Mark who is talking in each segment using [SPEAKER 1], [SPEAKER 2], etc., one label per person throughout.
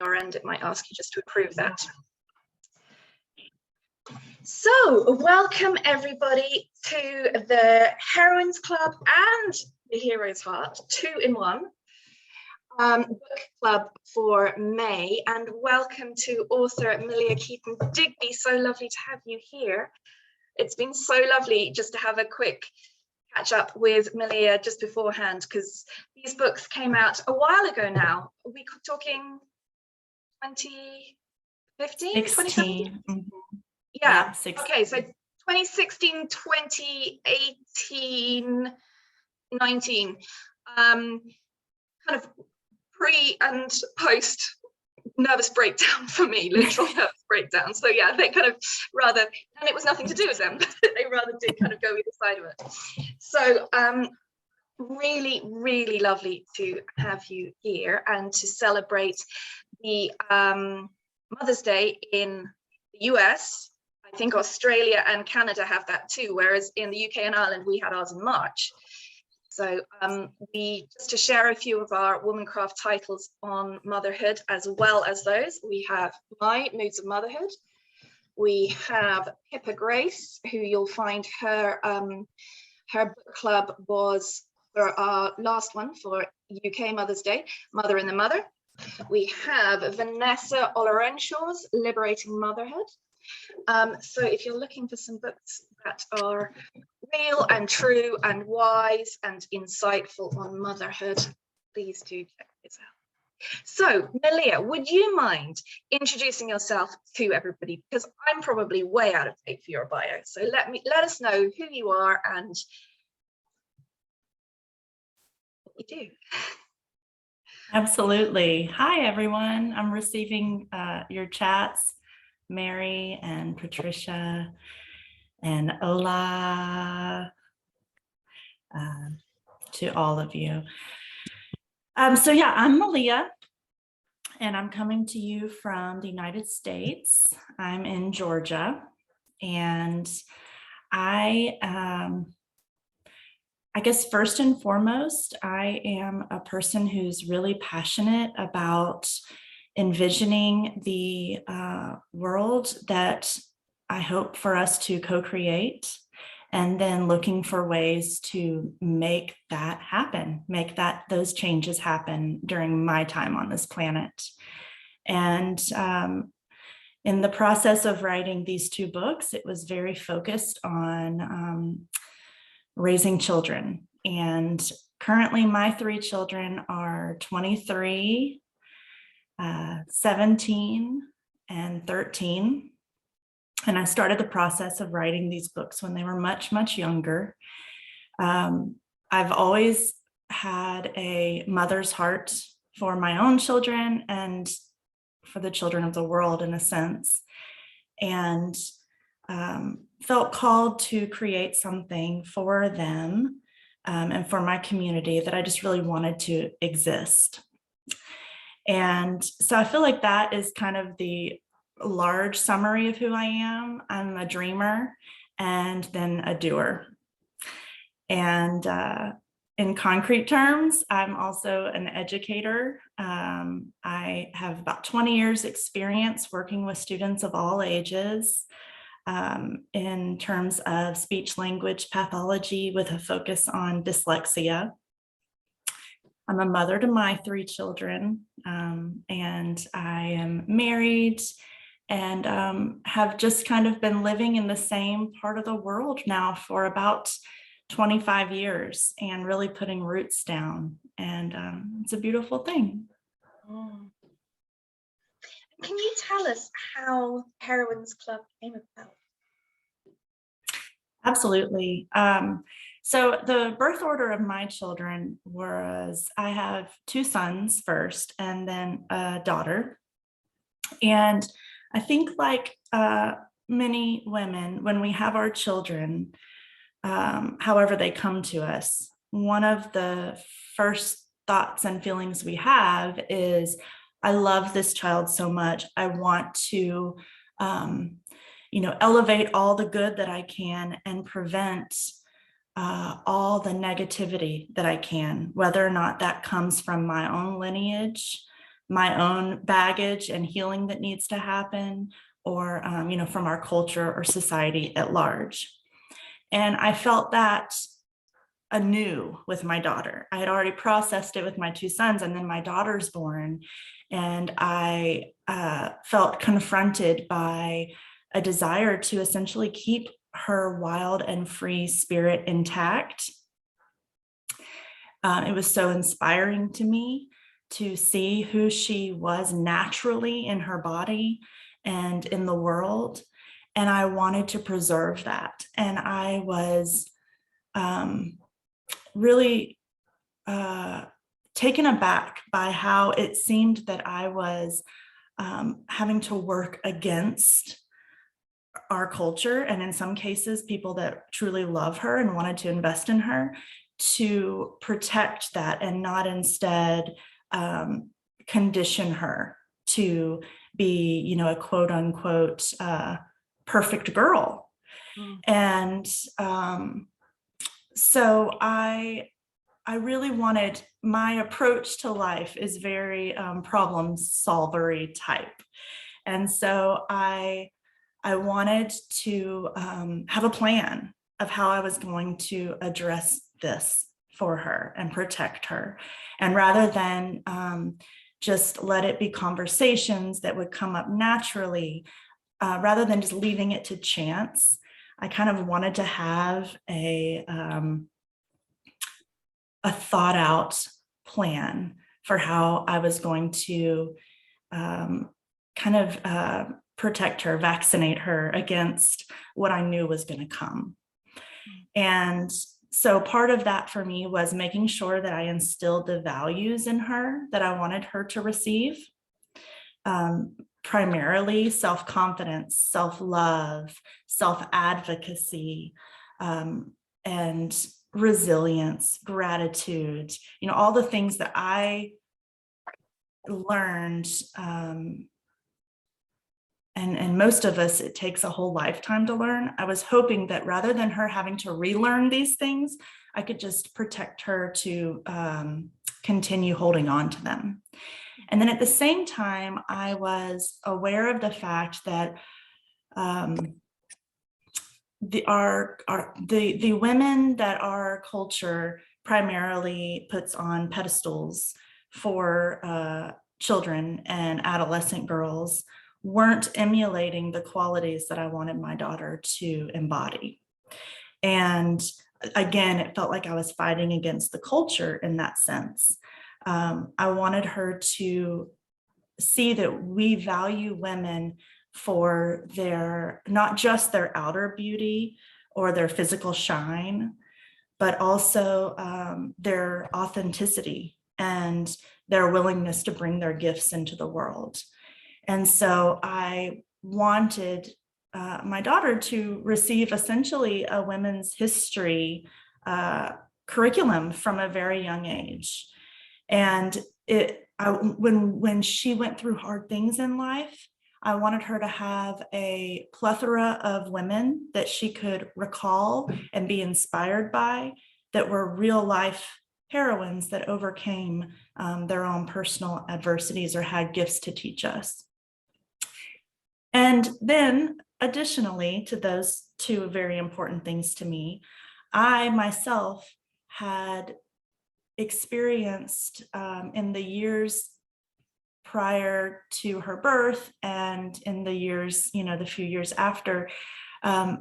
[SPEAKER 1] your end, it might ask you just to approve that. So welcome everybody to the Heroines Club and the Hero's Heart 2-in-1 book club for May, and welcome to author Melia Keeton Digby. So lovely to have you here. It's been so lovely just to have a quick catch up with Melia just beforehand, because these books came out a while ago now. Are we talking 2015, 2017? Yeah. Okay, so 2016, 2018, 19, kind of pre and post nervous breakdown for me, literal nervous breakdown. So yeah, they kind of rather, and it was nothing to do with them, they rather did kind of go either side of it. So really, really lovely to have you here and to celebrate the Mother's Day in the US. I think Australia and Canada have that too, whereas in the UK and Ireland, we had ours in March. So just to share a few of our Womancraft titles on motherhood, as well as those, we have My Moods of Motherhood. We have Pippa Grace, who you'll find her book club was for our last one for UK Mother's Day, Mother in the Mother. We have Vanessa Olorensshaw's Liberating Motherhood. So if you're looking for some books that are real and true and wise and insightful on motherhood, please do check this out. So Melia, would you mind introducing yourself to everybody, because I'm probably way out of date for your bio, so let us know who you are and what you do.
[SPEAKER 2] Absolutely. Hi everyone, I'm receiving your chats, Mary and Patricia and Ola, to all of you. So yeah, I'm Melia, and I'm coming to you from the United States. I'm in Georgia, and I guess first and foremost, I am a person who's really passionate about envisioning the world that I hope for us to co-create, and then looking for ways to make that happen, make those changes happen during my time on this planet. And in the process of writing these two books, it was very focused on raising children. And currently my 3 children are 23, 17, and 13. And I started the process of writing these books when they were much, much younger. I've always had a mother's heart for my own children and for the children of the world, in a sense, and felt called to create something for them and for my community that I just really wanted to exist. And so I feel like that is kind of the large summary of who I am. I'm a dreamer and then a doer. And in concrete terms, I'm also an educator. I have about 20 years experience working with students of all ages in terms of speech language pathology with a focus on dyslexia. I'm a mother to my 3 children, and I am married and have just kind of been living in the same part of the world now for about 25 years and really putting roots down. And it's a beautiful thing.
[SPEAKER 1] Can you tell us how Heroines Club came about?
[SPEAKER 2] Absolutely. So the birth order of my children was, I have 2 sons first and then a daughter. And I think like many women, when we have our children, however they come to us, one of the first thoughts and feelings we have is, I love this child so much. I want to, elevate all the good that I can and prevent all the negativity that I can, whether or not that comes from my own lineage, my own baggage and healing that needs to happen, or from our culture or society at large. And I felt that anew with my daughter. I had already processed it with my two sons, and then my daughter's born, and I felt confronted by a desire to essentially keep her wild and free spirit intact. It was so inspiring to me to see who she was naturally in her body and in the world. And I wanted to preserve that. And I was really taken aback by how it seemed that I was having to work against our culture, and in some cases, people that truly love her and wanted to invest in her, to protect that and not instead condition her to be, a quote unquote perfect girl. And so I really wanted, my approach to life is very problem solvery type. And so I wanted to have a plan of how I was going to address this for her and protect her. And rather than just let it be conversations that would come up naturally, rather than just leaving it to chance, I kind of wanted to have a thought out plan for how I was going to protect her, vaccinate her against what I knew was going to come. And so part of that for me was making sure that I instilled the values in her that I wanted her to receive. Primarily self-confidence, self-love, self-advocacy, and resilience, gratitude, all the things that I learned. And most of us, it takes a whole lifetime to learn. I was hoping that rather than her having to relearn these things, I could just protect her to continue holding on to them. And then at the same time, I was aware of the fact that the women that our culture primarily puts on pedestals for children and adolescent girls weren't emulating the qualities that I wanted my daughter to embody. And again, it felt like I was fighting against the culture in that sense. I wanted her to see that we value women for their, not just their outer beauty or their physical shine, but also their authenticity and their willingness to bring their gifts into the world. And so I wanted my daughter to receive essentially a women's history curriculum from a very young age. And when she went through hard things in life, I wanted her to have a plethora of women that she could recall and be inspired by, that were real life heroines that overcame their own personal adversities or had gifts to teach us. And then additionally to those two very important things to me, I myself had experienced in the years prior to her birth and in the years, the few years after,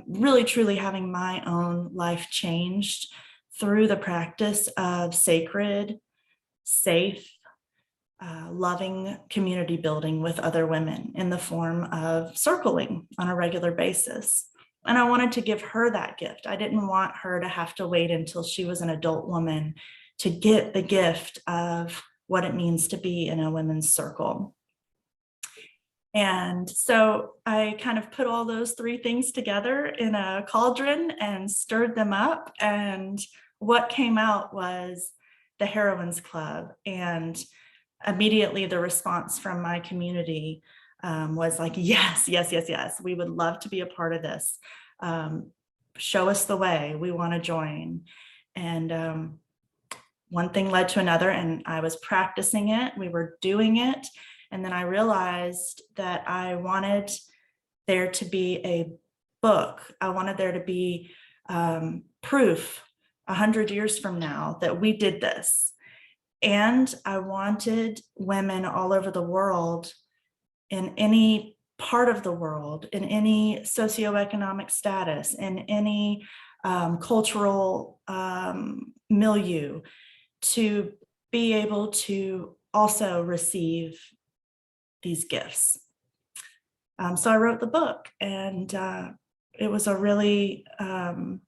[SPEAKER 2] really truly having my own life changed through the practice of sacred, safe, loving community building with other women in the form of circling on a regular basis. And I wanted to give her that gift. I didn't want her to have to wait until she was an adult woman to get the gift of what it means to be in a women's circle. And so I kind of put all those three things together in a cauldron and stirred them up. And what came out was the Heroines Club. And immediately the response from my community was like, yes, yes, yes, yes. We would love to be a part of this. Show us the way. We want to join. And one thing led to another, and I was practicing it. We were doing it. And then I realized that I wanted there to be a book. I wanted there to be proof 100 years from now that we did this. And I wanted women all over the world, in any part of the world, in any socioeconomic status, in any cultural milieu, to be able to also receive these gifts. So I wrote the book, and it was a really, it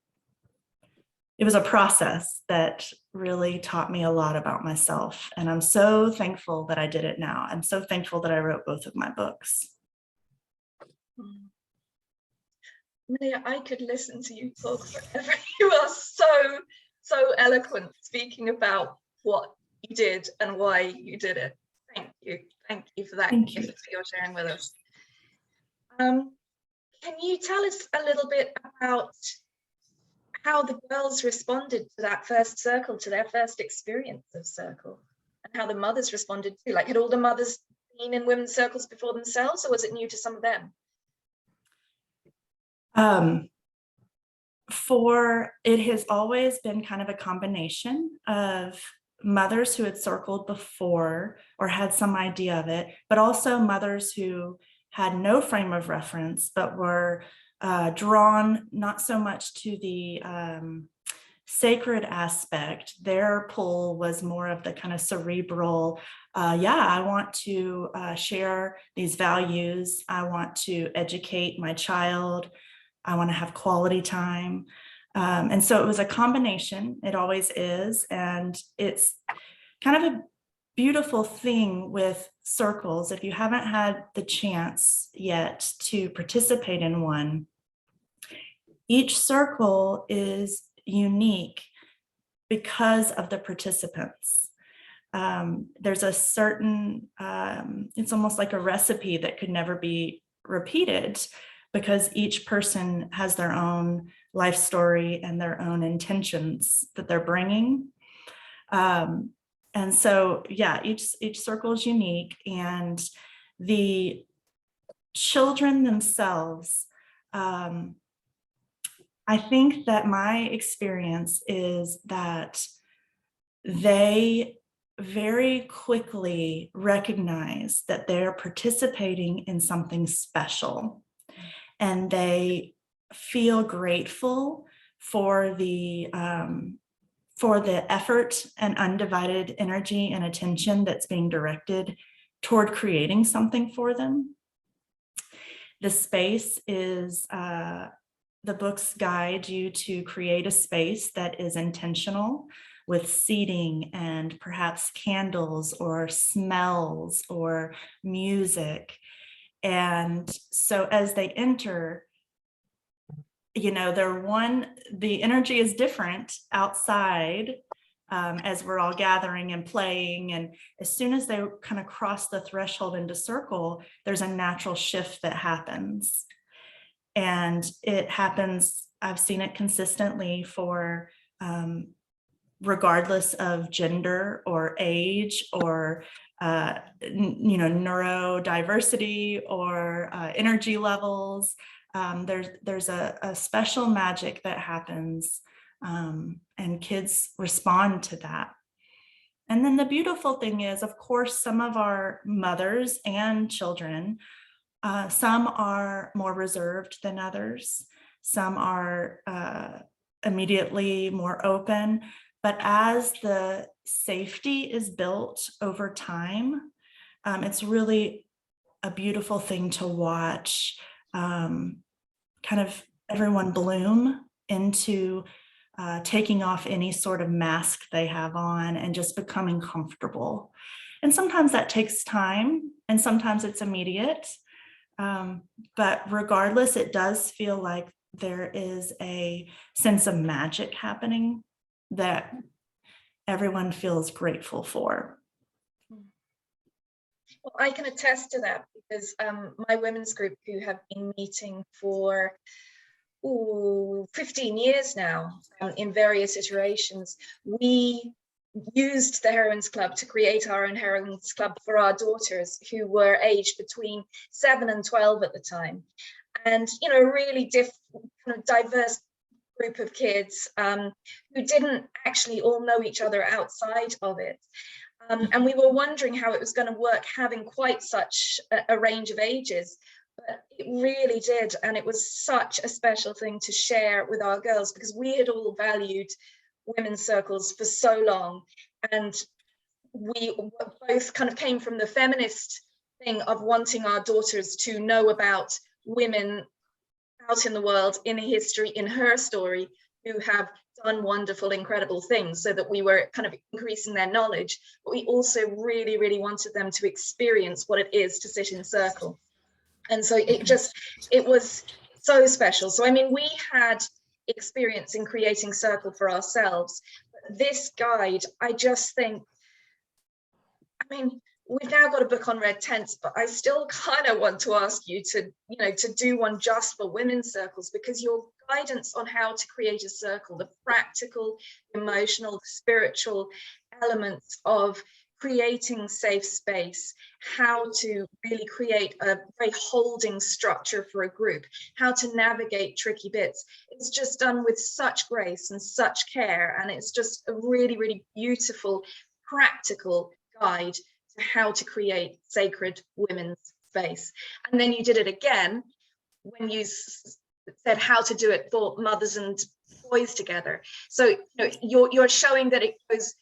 [SPEAKER 2] was a process that really taught me a lot about myself. And I'm so thankful that I did it now. I'm so thankful that I wrote both of my books.
[SPEAKER 1] Melia, I could listen to you talk forever. You are so eloquent speaking about what you did and why you did it. Thank you for that gift that you're sharing with us. Can you tell us a little bit about how the girls responded to that first circle, to their first experience of circle, and how the mothers responded too? Like, had all the mothers been in women's circles before themselves, or was it new to some of them?
[SPEAKER 2] It has always been kind of a combination of mothers who had circled before or had some idea of it, but also mothers who had no frame of reference, but were drawn not so much to the sacred aspect. Their pull was more of the kind of cerebral, I want to share these values. I want to educate my child. I want to have quality time. And so it was a combination. It always is. And it's kind of a beautiful thing with circles. If you haven't had the chance yet to participate in one, each circle is unique because of the participants. There's a certain, it's almost like a recipe that could never be repeated, because each person has their own life story and their own intentions that they're bringing. And so, each circle is unique, and the children themselves, I think that my experience is that they very quickly recognize that they're participating in something special, and they feel grateful for the effort and undivided energy and attention that's being directed toward creating something for them. The space is, the books guide you to create a space that is intentional, with seating and perhaps candles or smells or music. And so as they enter, the energy is different outside as we're all gathering and playing. And as soon as they kind of cross the threshold into circle, there's a natural shift that happens. And it happens, I've seen it consistently for regardless of gender or age or neurodiversity or energy levels. There's a special magic that happens, and kids respond to that. And then the beautiful thing is, of course, some of our mothers and children, some are more reserved than others. Some are immediately more open. But as the safety is built over time, it's really a beautiful thing to watch kind of everyone bloom into taking off any sort of mask they have on and just becoming comfortable. And sometimes that takes time, and sometimes it's immediate. But regardless, it does feel like there is a sense of magic happening that everyone feels grateful for.
[SPEAKER 1] Well, I can attest to that, because my women's group, who have been meeting for 15 years now, in various iterations, we used the Heroines Club to create our own Heroines Club for our daughters, who were aged between 7 and 12 at the time. And, you know, a really kind of diverse group of kids who didn't actually all know each other outside of it. And we were wondering how it was going to work having quite such a range of ages. But it really did. And it was such a special thing to share with our girls, because we had all valued women's circles for so long. And we both kind of came from the feminist thing of wanting our daughters to know about women out in the world, in history, in her story, who have done wonderful, incredible things, so that we were kind of increasing their knowledge. But we also really, really wanted them to experience what it is to sit in a circle. And so it was so special. So, I mean, we had experience in creating circle for ourselves. But this guide, I just think, I mean, we've now got a book on red tents, but I still kind of want to ask you to, you know, to do one just for women's circles, because your guidance on how to create a circle, the practical, emotional, spiritual elements of creating safe space, how to really create a very holding structure for a group, how to navigate tricky bits. It's just done with such grace and such care. And it's just a really, really beautiful, practical guide to how to create sacred women's space. And then you did it again when you said how to do it for mothers and boys together. So, you know, you're showing that it goes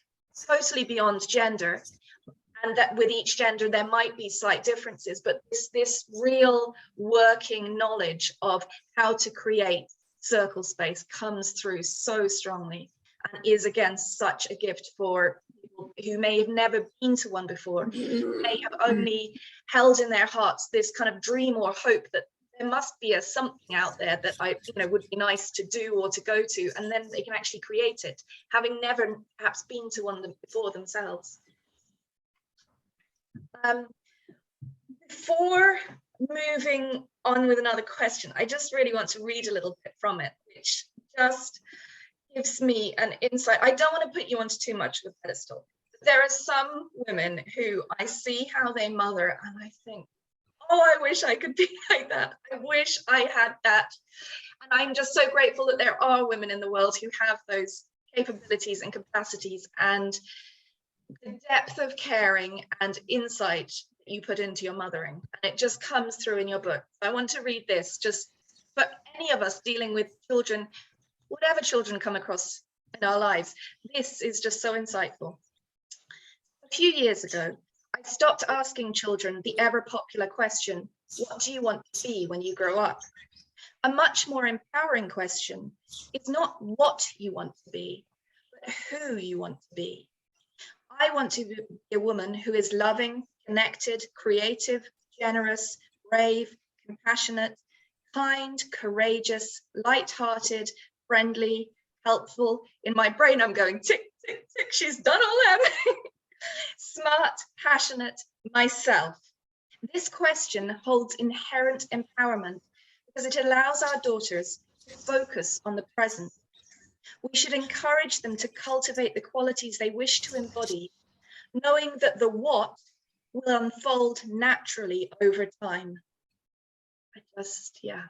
[SPEAKER 1] totally beyond gender, and that with each gender there might be slight differences, but this real working knowledge of how to create circle space comes through so strongly, and is again such a gift for people who may have never been to one before, may have only held in their hearts this kind of dream or hope that there must be a something out there that would be nice to do or to go to, and then they can actually create it, having never perhaps been to one before themselves. Before moving on with another question, I just really want to read a little bit from it, which just gives me an insight. I don't want to put you onto too much of a pedestal. There are some women who I see how they mother, and I think, oh, I wish I could be like that. I wish I had that. And I'm just so grateful that there are women in the world who have those capabilities and capacities, and the depth of caring and insight that you put into your mothering. And it just comes through in your book. I want to read this just for any of us dealing with children, whatever children come across in our lives. This is just so insightful. A few years ago, I stopped asking children the ever popular question, what do you want to be when you grow up? A much more empowering question is not what you want to be, but who you want to be. I want to be a woman who is loving, connected, creative, generous, brave, compassionate, kind, courageous, light-hearted, friendly, helpful. In my brain, I'm going tick, tick, tick, she's done all that. Smart, passionate, myself. This question holds inherent empowerment because it allows our daughters to focus on the present. We should encourage them to cultivate the qualities they wish to embody, knowing that the what will unfold naturally over time. Yeah.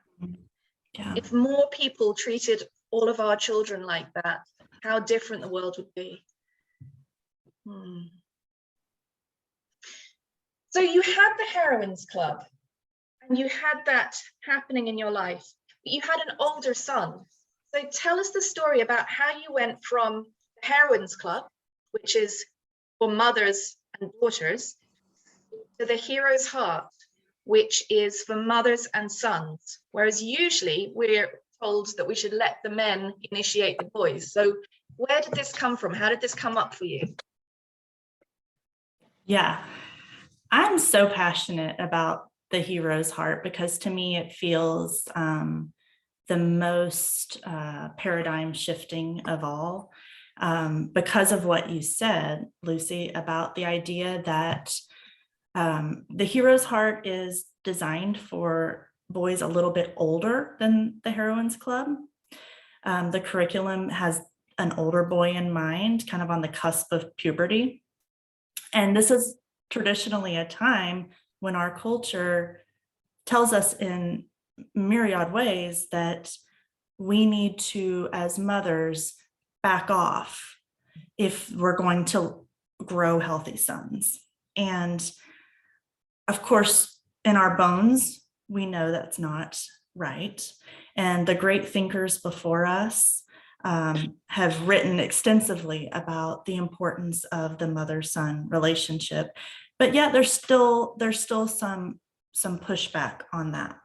[SPEAKER 1] If more people treated all of our children like that, how different the world would be. So you had the Heroines Club, and you had that happening in your life, but you had an older son. So tell us the story about how you went from the Heroines Club, which is for mothers and daughters, to the Hero's Heart, which is for mothers and sons, whereas usually we're told that we should let the men initiate the boys. So where did this come from? How did this come up for you?
[SPEAKER 2] Yeah, I'm so passionate about the Hero's Heart because to me it feels the most paradigm shifting of all, because of what you said, Lucy, about the idea that the Hero's Heart is designed for boys a little bit older than the Heroines Club. The curriculum has an older boy in mind, kind of on the cusp of puberty. And this is traditionally a time when our culture tells us in myriad ways that we need to, as mothers, back off if we're going to grow healthy sons. And of course, in our bones, we know that's not right. And the great thinkers before us have written extensively about the importance of the mother-son relationship, but yet there's still some pushback on that.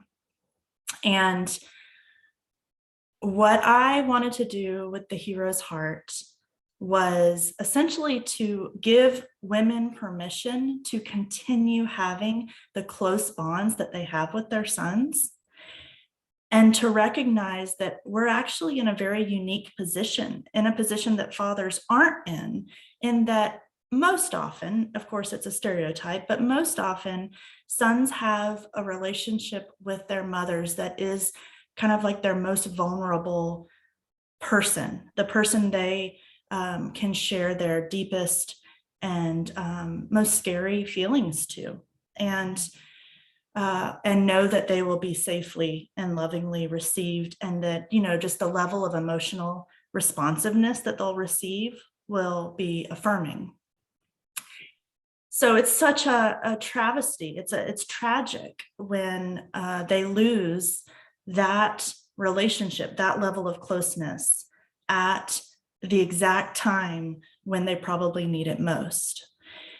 [SPEAKER 2] And what I wanted to do with the Hero's Heart was essentially to give women permission to continue having the close bonds that they have with their sons, and to recognize that we're actually in a very unique position, in a position that fathers aren't in that most often, of course it's a stereotype, but most often sons have a relationship with their mothers that is kind of like their most vulnerable person, the person they can share their deepest and most scary feelings to, and know that they will be safely and lovingly received, and that, you know, just the level of emotional responsiveness that they'll receive will be affirming. So it's such a travesty. It's tragic when they lose that relationship, that level of closeness at the exact time when they probably need it most.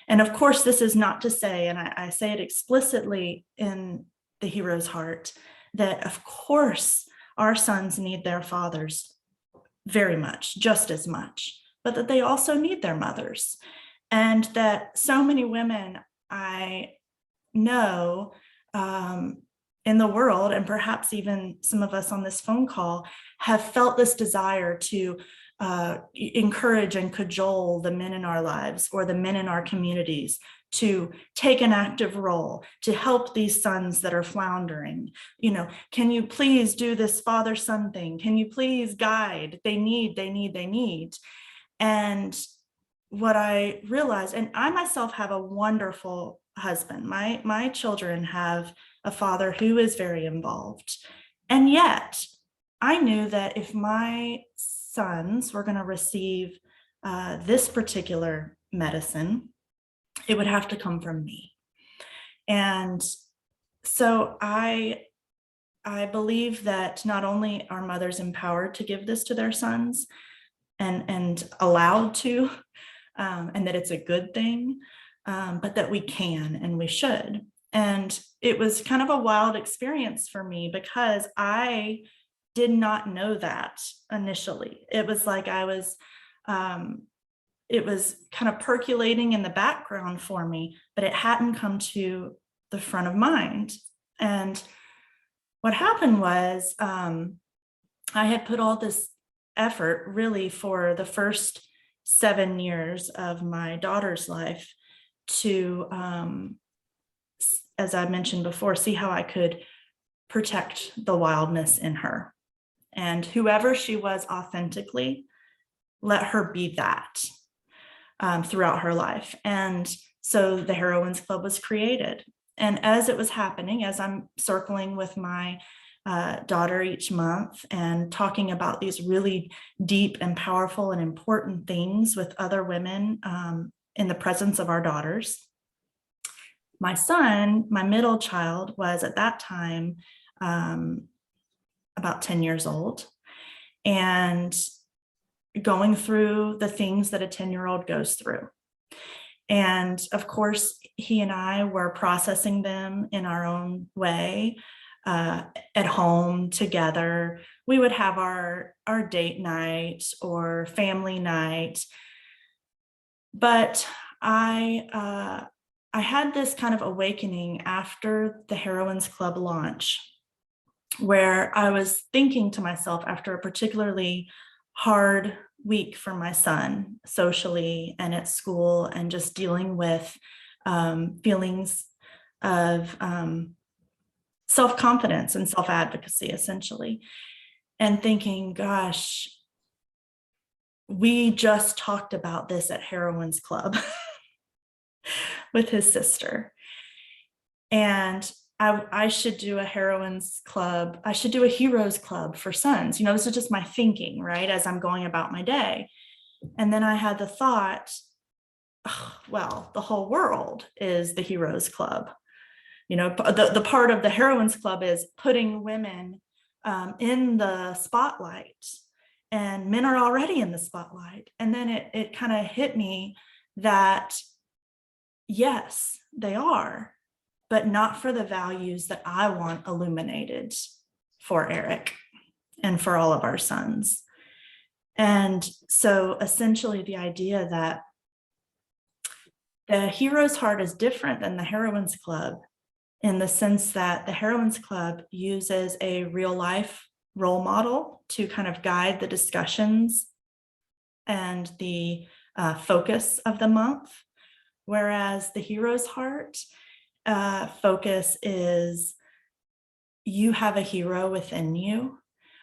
[SPEAKER 2] And of course, this is not to say, and I say it explicitly in the Hero's Heart, that of course our sons need their fathers very much, just as much, but that they also need their mothers. And that so many women I know in the world, and perhaps even some of us on this phone call, have felt this desire to encourage and cajole the men in our lives or the men in our communities to take an active role, to help these sons that are floundering. You know, can you please do this father-son thing? Can you please guide? They need. And what I realized, and I myself have a wonderful husband. My children have a father who is very involved. And yet I knew that if my sons were going to receive this particular medicine, it would have to come from me. And so I believe that not only are mothers empowered to give this to their sons and allowed to, and that it's a good thing, but that we can and we should. And it was kind of a wild experience for me because I did not know that initially. It was like it was kind of percolating in the background for me, but it hadn't come to the front of mind. And what happened was I had put all this effort really for the first 7 years of my daughter's life to, as I mentioned before, see how I could protect the wildness in her. And whoever she was authentically, let her be that throughout her life. And so the Heroines Club was created. And as it was happening, as I'm circling with my daughter each month and talking about these really deep and powerful and important things with other women in the presence of our daughters, my son, my middle child, was at that time about 10 years old and going through the things that a 10-year-old goes through. And of course, he and I were processing them in our own way. At home together, we would have our date night or family night. But I had this kind of awakening after the Heroines Club launch, where I was thinking to myself after a particularly hard week for my son socially and at school, and just dealing with feelings of self-confidence and self-advocacy, essentially, and thinking, gosh, we just talked about this at Heroine's Club with his sister. And I should do a heroines club. I should do a heroes club for sons. This is just my thinking, right? As I'm going about my day. And then I had the thought, oh, well, the whole world is the heroes club. The part of the heroines club is putting women in the spotlight, and men are already in the spotlight. And then it kind of hit me that, yes, they are, but not for the values that I want illuminated for Eric and for all of our sons. And so essentially the idea that the hero's heart is different than the heroines club, in the sense that the heroines club uses a real life role model to kind of guide the discussions and the focus of the month. Whereas the hero's heart focus is, you have a hero within you.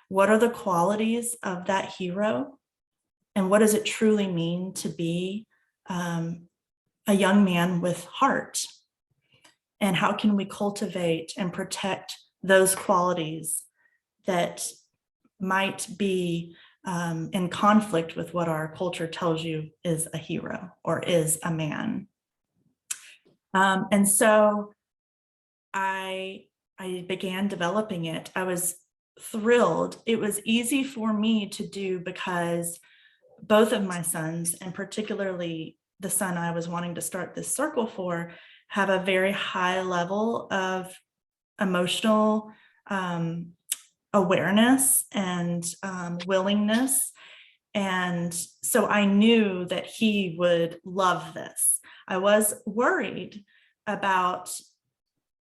[SPEAKER 2] What are the qualities of that hero? And what does it truly mean to be a young man with heart? And how can we cultivate and protect those qualities that might be in conflict with what our culture tells you is a hero or is a man? And so I began developing it. I was thrilled. It was easy for me to do because both of my sons, and particularly the son I was wanting to start this circle for, have a very high level of emotional awareness and willingness. And so I knew that he would love this. I was worried about,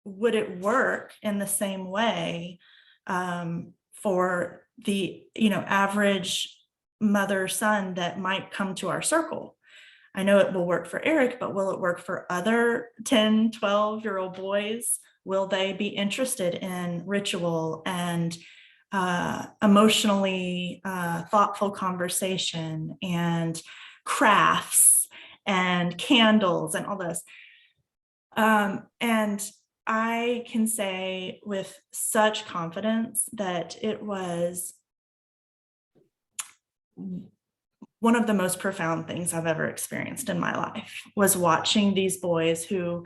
[SPEAKER 2] would it work in the same way for the average mother-son that might come to our circle? I know it will work for Eric, but will it work for other 10, 12-year-old boys? Will they be interested in ritual and emotionally thoughtful conversation and crafts and candles and all this? And I can say with such confidence that it was one of the most profound things I've ever experienced in my life, was watching these boys who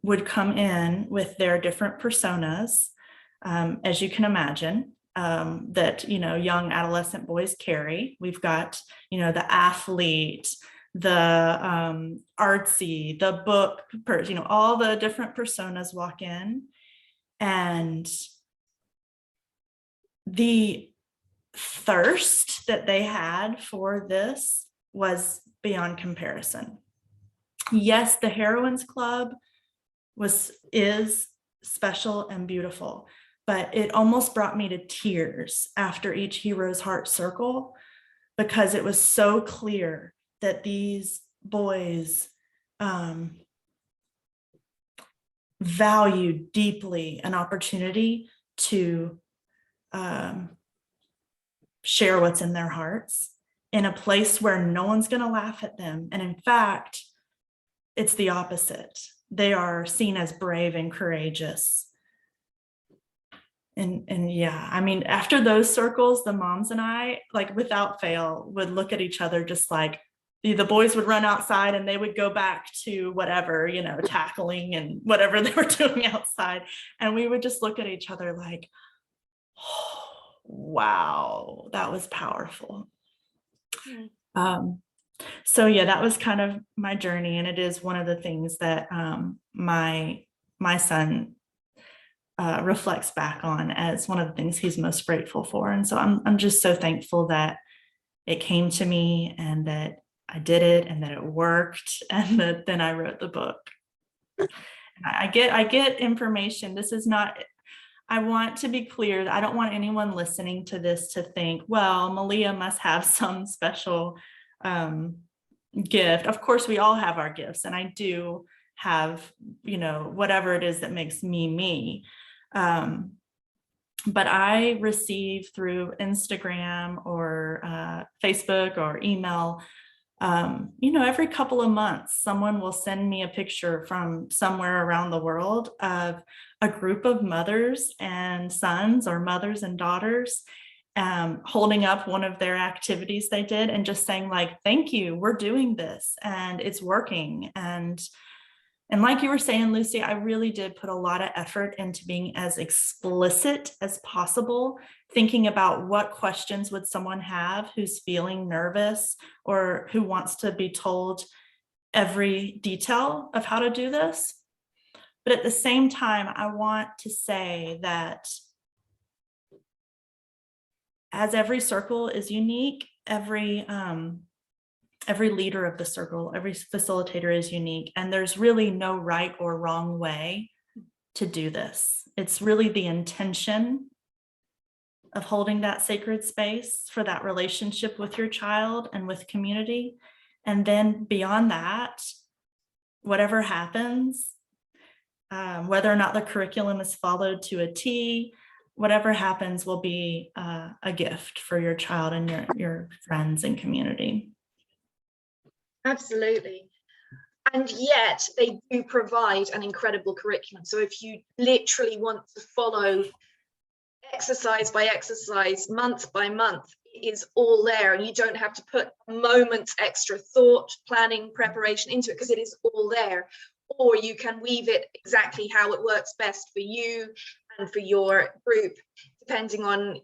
[SPEAKER 2] would come in with their different personas, as you can imagine, that young adolescent boys carry. We've got the athlete, the artsy, the book person, all the different personas walk in, and the thirst that they had for this was beyond comparison. Yes, the Heroines Club is special and beautiful, but it almost brought me to tears after each Hero's Heart circle, because it was so clear that these boys valued deeply an opportunity to share what's in their hearts in a place where no one's going to laugh at them. And in fact, it's the opposite. They are seen as brave and courageous. And yeah, I mean, after those circles, the moms and I, like without fail, would look at each other just like, the boys would run outside and they would go back to whatever, tackling and whatever they were doing outside. And we would just look at each other like, oh, wow, that was powerful. So yeah, that was kind of my journey, and it is one of the things that my son reflects back on as one of the things he's most grateful for. And so I'm just so thankful that it came to me and that I did it and that it worked, and that then I wrote the book. I get information. This is not, I want to be clear, I don't want anyone listening to this to think, well, Melia must have some special gift. Of course, we all have our gifts, and I do have, whatever it is that makes me me. But I receive through Instagram or Facebook or email, every couple of months, someone will send me a picture from somewhere around the world of a group of mothers and sons, or mothers and daughters, holding up one of their activities they did and just saying, like, thank you, we're doing this and it's working. And like you were saying, Lucy, I really did put a lot of effort into being as explicit as possible, thinking about what questions would someone have who's feeling nervous or who wants to be told every detail of how to do this. But at the same time, I want to say that as every circle is unique, every leader of the circle, every facilitator is unique, and there's really no right or wrong way to do this. It's really the intention of holding that sacred space for that relationship with your child and with community. And then beyond that, whatever happens, whether or not the curriculum is followed to a T, whatever happens will be a gift for your child and your friends and community.
[SPEAKER 1] Absolutely. And yet they do provide an incredible curriculum. So if you literally want to follow exercise by exercise, month by month, it is all there, and you don't have to put a moment's extra thought, planning, preparation into it, because it is all there. Or you can weave it exactly how it works best for you and for your group, depending on,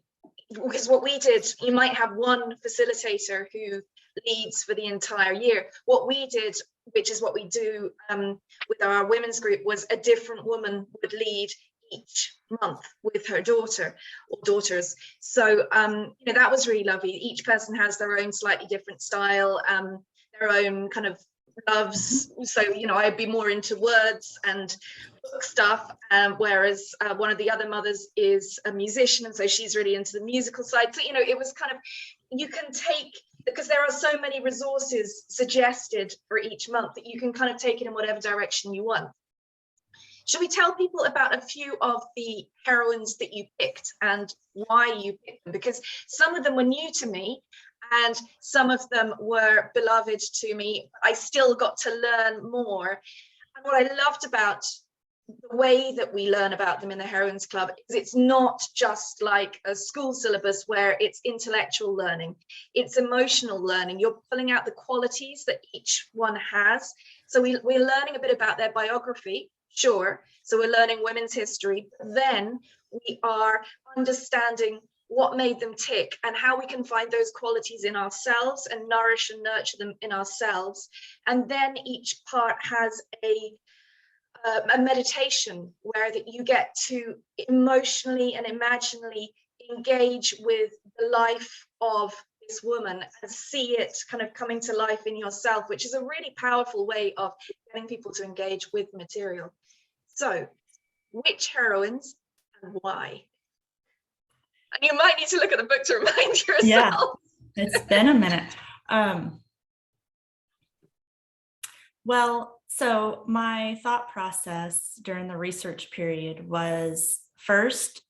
[SPEAKER 1] because what we did, you might have one facilitator who leads for the entire year. What we did, which is what we do with our women's group, was a different woman would lead each month with her daughter or daughters. So that was really lovely. Each person has their own slightly different style, their own kind of loves. So I'd be more into words and book stuff, whereas one of the other mothers is a musician, and so she's really into the musical side. So it was kind of, you can take, because there are so many resources suggested for each month, that you can kind of take it in whatever direction you want. Should we tell people about a few of the heroines that you picked and why you picked them? Because some of them were new to me and some of them were beloved to me. I still got to learn more. And what I loved about the way that we learn about them in the Heroines Club is it's not just like a school syllabus where it's intellectual learning, it's emotional learning. You're pulling out the qualities that each one has. So we're learning a bit about their biography, sure. So we're learning women's history, but then we are understanding what made them tick and how we can find those qualities in ourselves and nourish and nurture them in ourselves. And then each part has a meditation where that you get to emotionally and imaginally engage with the life of this woman and see it kind of coming to life in yourself, which is a really powerful way of getting people to engage with material. So, which heroines and why? And you might need to look at the book to remind yourself.
[SPEAKER 2] Yeah, it's been a minute. Well, so my thought process during the research period was first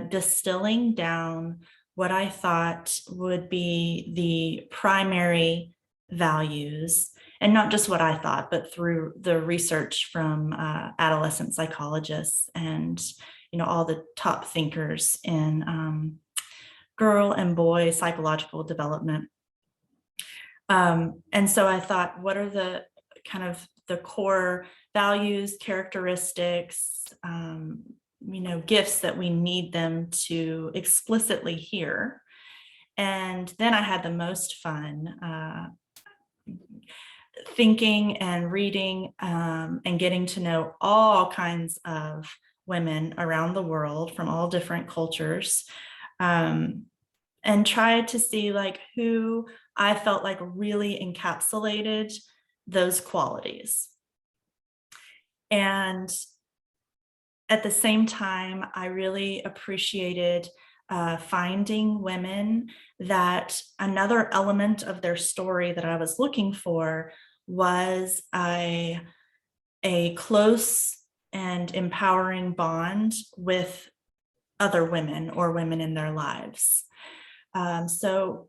[SPEAKER 2] distilling down what I thought would be the primary values, and not just what I thought, but through the research from adolescent psychologists and all the top thinkers in girl and boy psychological development. And so I thought, what are the kind of the core values, characteristics, gifts that we need them to explicitly hear. And then I had the most fun thinking and reading and getting to know all kinds of women around the world from all different cultures, and tried to see like who I felt like really encapsulated those qualities. And at the same time, I really appreciated finding women that another element of their story that I was looking for was a close and empowering bond with other women or women in their lives. So,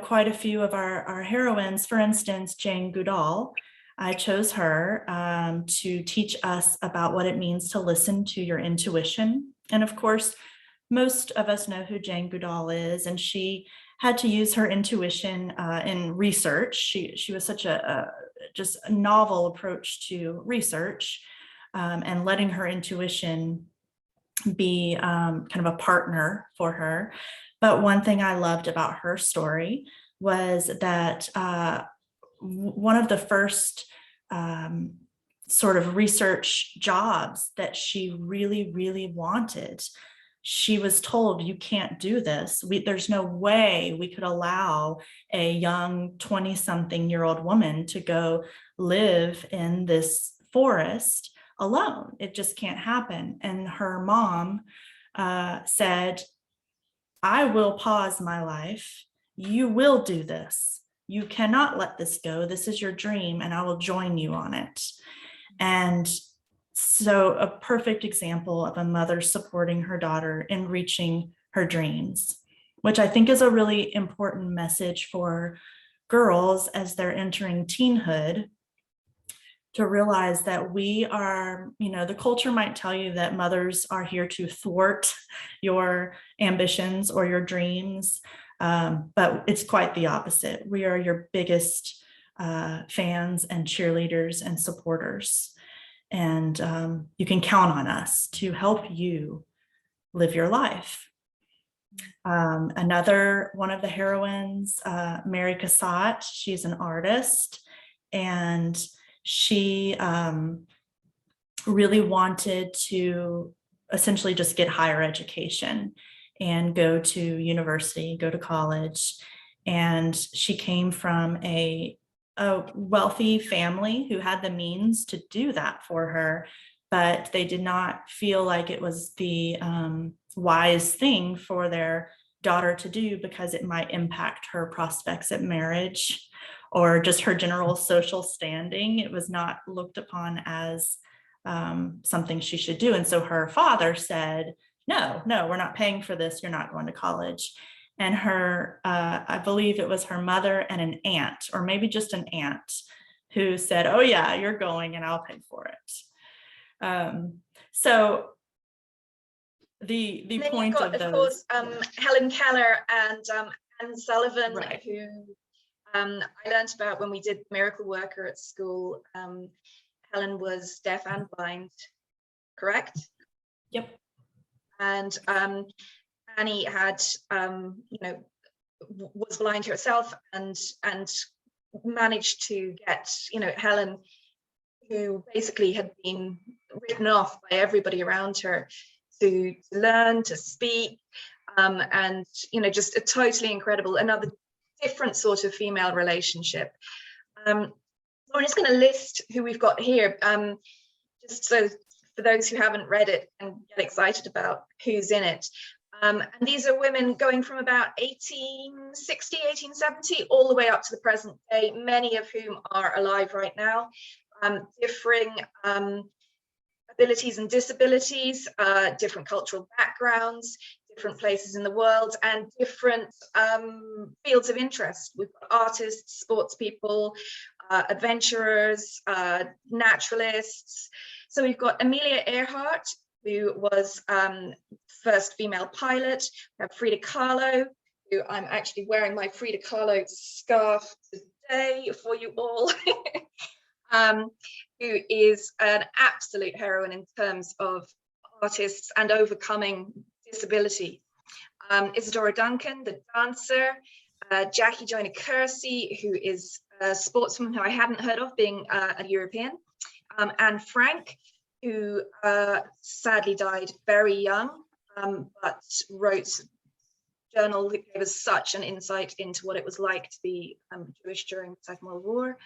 [SPEAKER 2] quite a few of our heroines, for instance, Jane Goodall, I chose her to teach us about what it means to listen to your intuition. And of course, most of us know who Jane Goodall is, and she had to use her intuition in research. She was such just a novel approach to research, and letting her intuition be kind of a partner for her. But one thing I loved about her story was that one of the first sort of research jobs that she really, really wanted, she was told, you can't do this. There's no way we could allow a young 20-something-year-old woman to go live in this forest alone. It just can't happen. And her mom said, I will pause my life. You will do this. You cannot let this go. This is your dream, and I will join you on it. And so a perfect example of a mother supporting her daughter in reaching her dreams, which I think is a really important message for girls as they're entering teenhood, to realize that we are, the culture might tell you that mothers are here to thwart your ambitions or your dreams, but it's quite the opposite. We are your biggest fans and cheerleaders and supporters. And you can count on us to help you live your life. Another one of the heroines, Mary Cassatt, she's an artist, and she really wanted to essentially just get higher education and go to university, go to college. And she came from a wealthy family who had the means to do that for her, but they did not feel like it was the wise thing for their daughter to do, because it might impact her prospects at marriage or just her general social standing. It was not looked upon as something she should do. And so her father said, no, we're not paying for this. You're not going to college. And her, I believe it was her mother and an aunt, or maybe just an aunt, who said, oh yeah, you're going and I'll pay for it. So the
[SPEAKER 1] then
[SPEAKER 2] point
[SPEAKER 1] you've got,
[SPEAKER 2] of those,
[SPEAKER 1] course, Helen Keller and Anne Sullivan,
[SPEAKER 2] right,
[SPEAKER 1] who I learned about when we did Miracle Worker at school. Helen was deaf and blind, correct?
[SPEAKER 2] Yep.
[SPEAKER 1] And Annie had, was blind herself and managed to get, Helen, who basically had been written off by everybody around her, to learn to speak, and just a totally incredible, another different sort of female relationship. So I'm just going to list who we've got here, just so for those who haven't read it and get excited about who's in it. And these are women going from about 1860, 1870, all the way up to the present day, many of whom are alive right now, differing abilities and disabilities, different cultural backgrounds, different places in the world, and different fields of interest. We've got artists, sports people, adventurers, naturalists. So we've got Amelia Earhart, who was first female pilot. We have Frida Kahlo, who I'm actually wearing my Frida Kahlo scarf today for you all, who is an absolute heroine in terms of artists and overcoming disability. Isadora Duncan, the dancer, Jackie Joyner Kersey, who is a sportswoman who I hadn't heard of, being a European, Anne Frank, who sadly died very young, but wrote a journal that gave us such an insight into what it was like to be Jewish during the Second World War.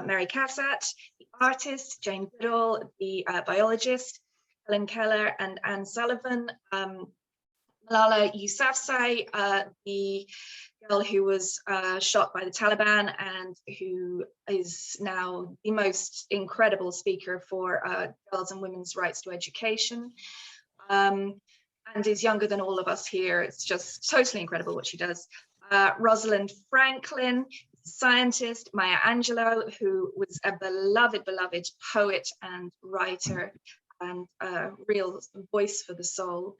[SPEAKER 1] Mary Cassatt, the artist, Jane Goodall, the biologist, Helen Keller and Anne Sullivan, Malala Yousafzai, the girl who was shot by the Taliban and who is now the most incredible speaker for girls and women's rights to education. and is younger than all of us here. It's just totally incredible what she does. Rosalind Franklin, scientist. Maya Angelou, who was a beloved poet and writer and a real voice for the soul.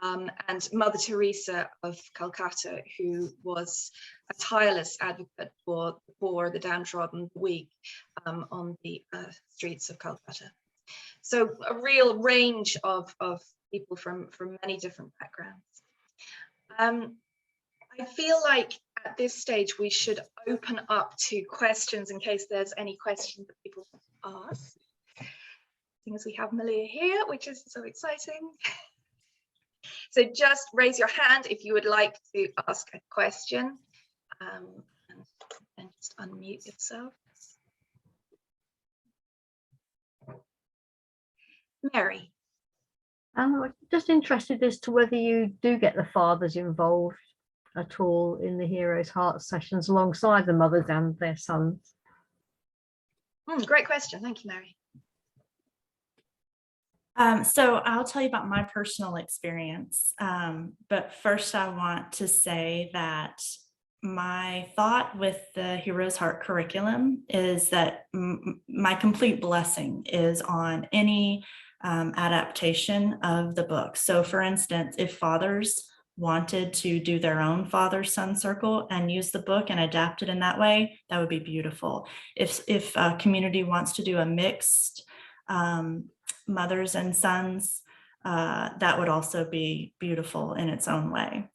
[SPEAKER 1] And Mother Teresa of Calcutta, who was a tireless advocate for the poor, the downtrodden, the weak on the streets of Calcutta. So a real range of people from many different backgrounds. I feel like at this stage we should open up to questions in case there's any questions that people ask. Seeing as we have Melia here, which is so exciting. So just raise your hand if you would like to ask a question, and just unmute yourself. Mary.
[SPEAKER 3] I'm just interested as to whether you do get the fathers involved at all in the Heroes' Heart sessions alongside the mothers and their sons.
[SPEAKER 1] Great question. Thank you, Mary.
[SPEAKER 2] So I'll tell you about my personal experience. But first I want to say that my thought with the Heroes' Heart curriculum is that my complete blessing is on any adaptation of the book. So for instance, if fathers wanted to do their own father-son circle and use the book and adapt it in that way, that would be beautiful. If a community wants to do a mixed mothers and sons, that would also be beautiful in its own way.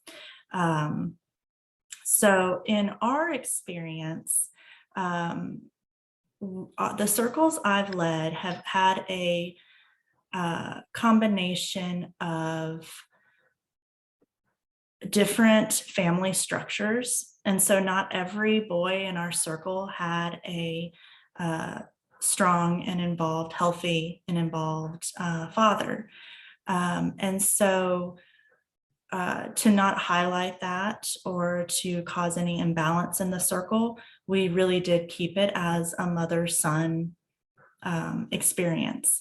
[SPEAKER 2] So in our experience, the circles I've led have had a combination of different family structures. And so not every boy in our circle had a strong and involved, healthy and involved father. And so to not highlight that or to cause any imbalance in the circle, we really did keep it as a mother-son experience.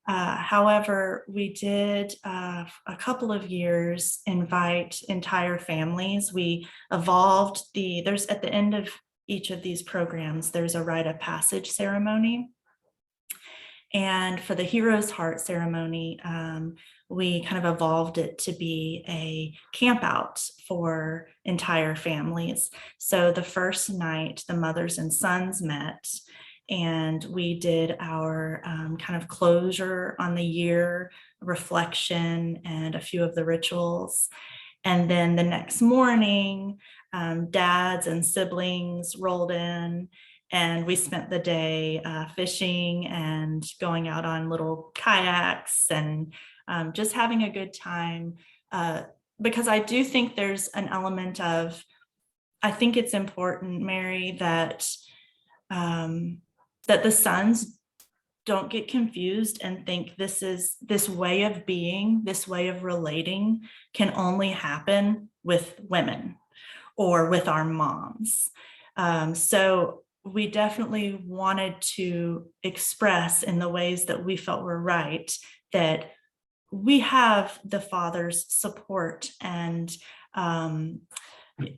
[SPEAKER 2] However, we did a couple of years invite entire families. We evolved there's at the end of each of these programs, there's a rite of passage ceremony. And for the Heroes' Heart ceremony, we kind of evolved it to be a camp out for entire families. So the first night, the mothers and sons met, and we did our kind of closure on the year, reflection, and a few of the rituals. And then the next morning, dads and siblings rolled in, and we spent the day fishing and going out on little kayaks and just having a good time. Because I do think there's an element of, I think it's important, Mary, that that the sons don't get confused and think this way of being, this way of relating can only happen with women or with our moms. So we definitely wanted to express in the ways that we felt were right that we have the father's support and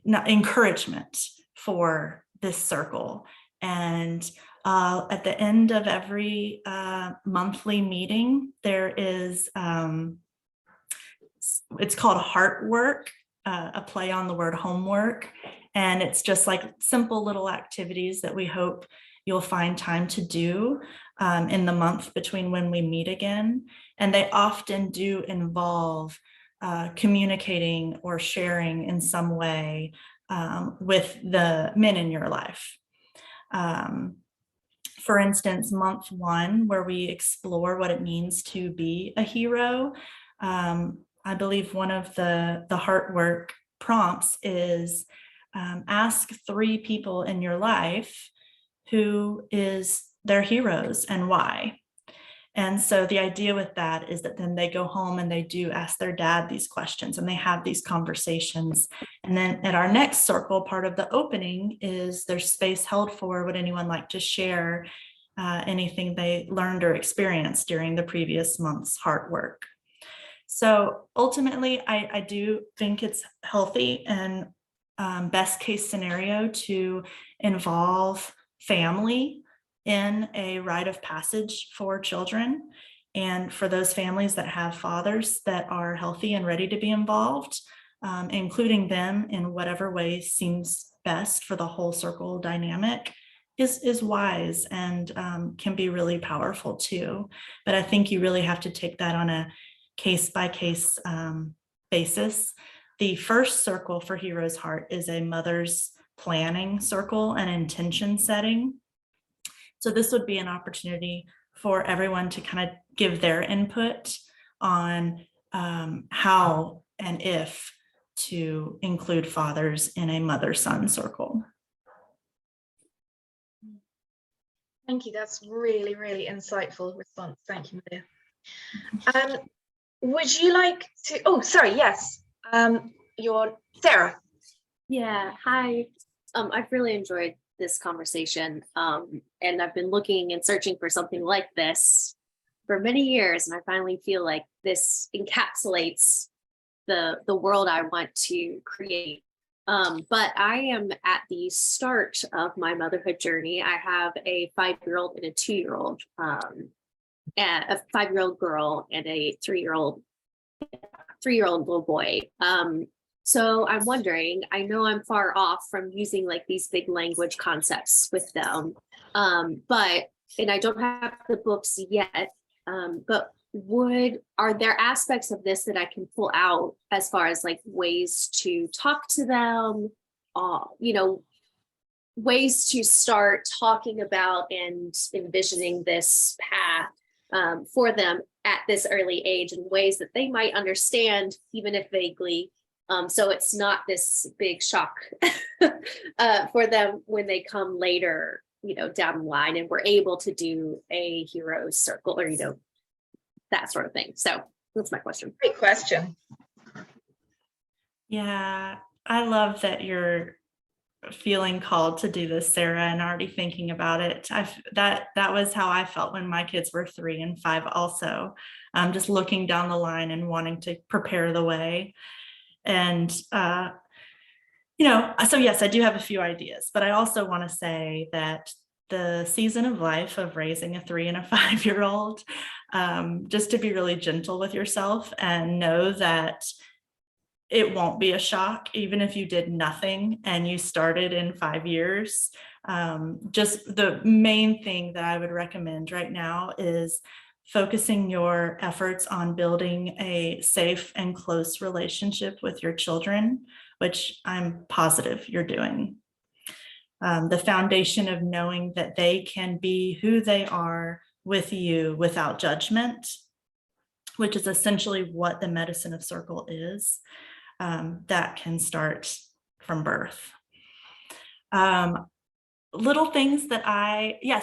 [SPEAKER 2] encouragement for this circle. And at the end of every monthly meeting, there is, it's called Heart Work, a play on the word homework. And it's just like simple little activities that we hope you'll find time to do in the month between when we meet again. And they often do involve communicating or sharing in some way with the men in your life. For instance, month one, where we explore what it means to be a hero, I believe one of the heart work prompts is ask 3 people in your life who is their heroes and why. And so the idea with that is that then they go home and they do ask their dad these questions and they have these conversations. And then at our next circle, part of the opening is there's space held for would anyone like to share anything they learned or experienced during the previous month's heart work. So ultimately, I do think it's healthy and best case scenario to involve family in a rite of passage for children. And for those families that have fathers that are healthy and ready to be involved, including them in whatever way seems best for the whole circle dynamic is wise and can be really powerful too. But I think you really have to take that on a case by case basis. The first circle for Hero's Heart is a mother's planning circle and intention setting. So this would be an opportunity for everyone to kind of give their input on how and if to include fathers in a mother-son circle.
[SPEAKER 1] Thank you. That's really, really insightful response. Thank you, Melia. Would you like to, oh, sorry, yes. You're Sarah.
[SPEAKER 4] Yeah, hi. I've really enjoyed this conversation. And I've been looking and searching for something like this for many years. And I finally feel like this encapsulates the world I want to create. But I am at the start of my motherhood journey. I have a 5-year-old and a 2-year-old, and a 5-year-old girl and a 3-year-old little boy. So I'm wondering, I know I'm far off from using like these big language concepts with them, and I don't have the books yet, but are there aspects of this that I can pull out as far as like ways to talk to them, ways to start talking about and envisioning this path for them at this early age in ways that they might understand, even if vaguely. So it's not this big shock for them when they come later, down the line, and we're able to do a hero's circle or, that sort of thing. So that's my question.
[SPEAKER 1] Great question.
[SPEAKER 2] Yeah, I love that you're feeling called to do this, Sarah, and already thinking about it. That was how I felt when my kids were 3 and 5 also, just looking down the line and wanting to prepare the way. And, so yes, I do have a few ideas, but I also want to say that the season of life of raising a 3 and a 5-year-old, just to be really gentle with yourself and know that it won't be a shock, even if you did nothing and you started in 5 years. Just the main thing that I would recommend right now is focusing your efforts on building a safe and close relationship with your children, which I'm positive you're doing. The foundation of knowing that they can be who they are with you without judgment, which is essentially what the medicine of circle is, that can start from birth. Little things that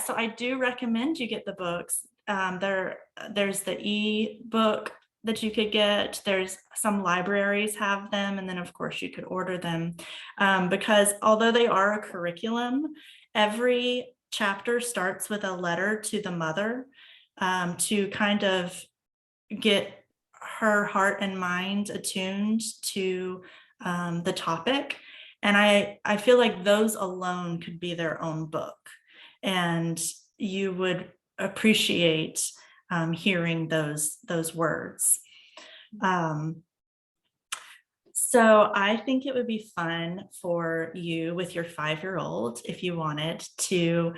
[SPEAKER 2] so I do recommend you get the books. There's the e-book that you could get. There's some libraries have them, and then of course you could order them, because although they are a curriculum, every chapter starts with a letter to the mother, to kind of get her heart and mind attuned to the topic. And I feel like those alone could be their own book, and you would appreciate hearing those words. So I think it would be fun for you with your 5-year-old, if you wanted to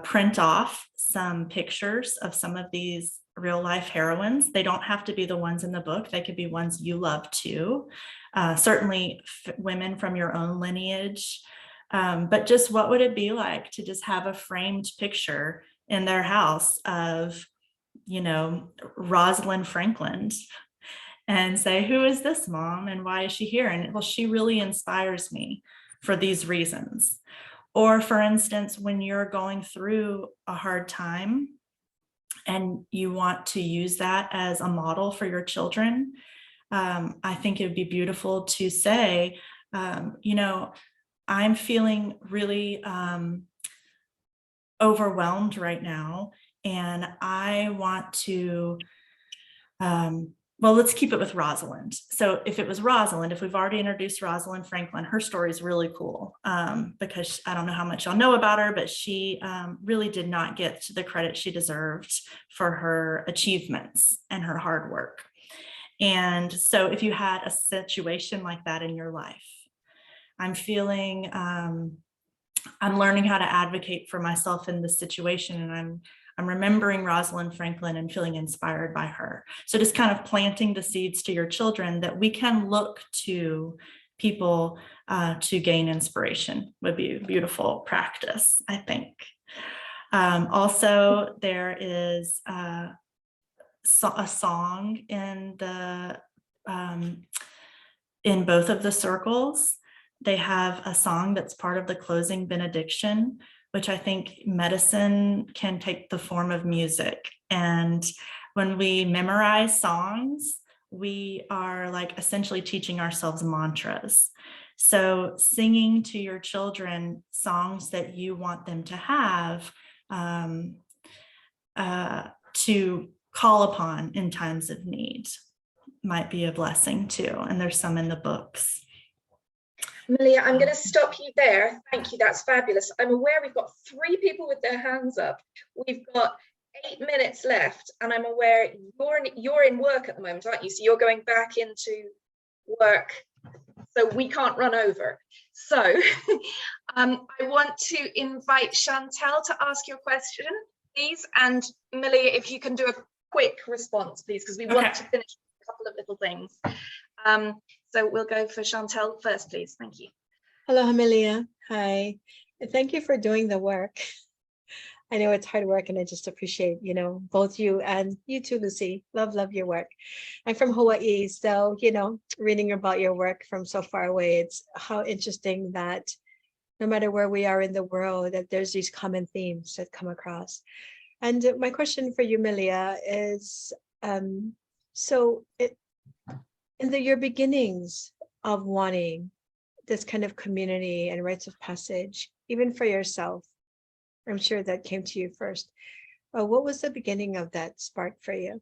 [SPEAKER 2] print off some pictures of some of these real life heroines. They don't have to be the ones in the book. They could be ones you love too. Certainly women from your own lineage. But just what would it be like to just have a framed picture in their house of, Rosalind Franklin, and say, who is this mom and why is she here? And well, she really inspires me for these reasons. Or for instance, when you're going through a hard time and you want to use that as a model for your children, I think it would be beautiful to say, I'm feeling really overwhelmed right now, and I want to well, let's keep it with Rosalind. So if it was Rosalind, if we've already introduced Rosalind Franklin, her story is really cool because I don't know how much y'all know about her, but she really did not get the credit she deserved for her achievements and her hard work. And so if you had a situation like that in your life, I'm feeling, I'm learning how to advocate for myself in this situation, and I'm remembering Rosalind Franklin and feeling inspired by her. So just kind of planting the seeds to your children that we can look to people to gain inspiration would be a beautiful practice, I think. Also, there is a song in the in both of the circles. They have a song that's part of the closing benediction, which I think medicine can take the form of music. And when we memorize songs, we are like essentially teaching ourselves mantras. So singing to your children songs that you want them to have to call upon in times of need might be a blessing too. And there's some in the books.
[SPEAKER 1] Melia, I'm going to stop you there. Thank you. That's fabulous. I'm aware we've got 3 people with their hands up. We've got 8 minutes left, and I'm aware you're in work at the moment, aren't you? So you're going back into work, so we can't run over. So I want to invite Chantel to ask your question, please. And Melia, if you can do a quick response, please, because we want to finish a couple of little things. So we'll go for Chantel first, please. Thank you.
[SPEAKER 5] Hello, Melia. Hi. Thank you for doing the work. I know it's hard work, and I just appreciate, you know, both you and you too, Lucy. Love your work. I'm from Hawaii, so, you know, reading about your work from so far away, it's how interesting that no matter where we are in the world, that there's these common themes that come across. And my question for you, Melia, is, your beginnings of wanting this kind of community and rites of passage, even for yourself, I'm sure that came to you first. What was the beginning of that spark for you?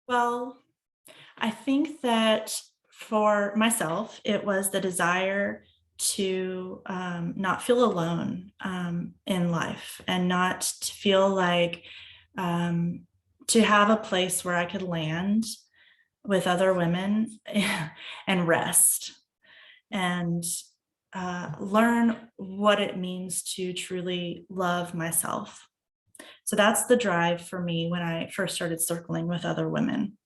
[SPEAKER 2] Well, I think that for myself, it was the desire to not feel alone in life, and not to feel like to have a place where I could land with other women and rest and learn what it means to truly love myself. So that's the drive for me when I first started circling with other women.